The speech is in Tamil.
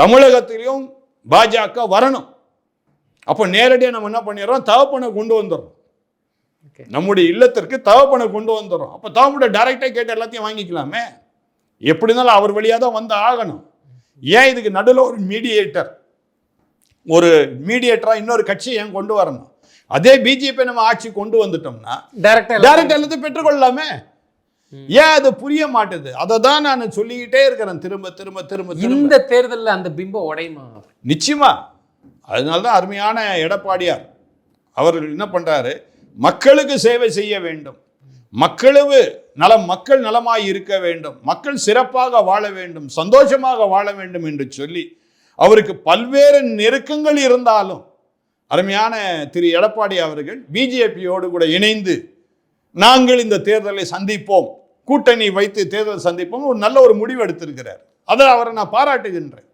தமிழகத்திலையும் பாஜக வரணும். அப்போ நேரடியாக நம்ம என்ன பண்ணிடுறோம், தகப்பனை கொண்டு வந்துடுறோம். நம்முடைய இல்லத்திற்கு தகப்பனை கொண்டு வந்துடுறோம். அப்போ தகப்பனை டைரக்டாக கேட்டு எல்லாத்தையும் வாங்கிக்கலாமே. எப்படி இருந்தாலும் அவர் வழியாக தான் வந்து ஆகணும். ஏன் இதுக்கு நடுவில் ஒரு மீடியேட்டராக இன்னொரு கட்சியை ஏன் கொண்டு வரணும்? அதே பிஜேபி நம்ம ஆட்சி கொண்டு வந்துட்டோம்னா டைரக்டா எல்லாத்தையும் பெற்றுக்கொள்ளலாமே. ஏன் அது புரிய மாட்டேது? அதை தான் நான் சொல்லிக்கிட்டே இருக்கிறேன் திரும்ப திரும்ப திரும்ப. இந்த தேர்தலில் அந்த பிம்பம் உடையுமா? நிச்சயமா. அதனால்தான் அருமையான எடப்பாடியார் அவர்கள் என்ன பண்றாரு, மக்களுக்கு சேவை செய்ய வேண்டும், மக்கள் நலமாய் இருக்க வேண்டும், மக்கள் சிறப்பாக வாழ வேண்டும், சந்தோஷமாக வாழ வேண்டும் என்று சொல்லி அவருக்கு பல்வேறு நெருக்கங்கள் இருந்தாலும் அருமையான திரு எடப்பாடி அவர்கள் பிஜேபியோடு கூட இணைந்து நாங்கள் இந்த தேர்தலை சந்திப்போம், கூட்டணி வைத்து தேர்தல் சந்திப்போம், ஒரு நல்ல ஒரு முடிவு எடுத்திருக்கிறார். அதை அவரை நான் பாராட்டுகின்றேன்.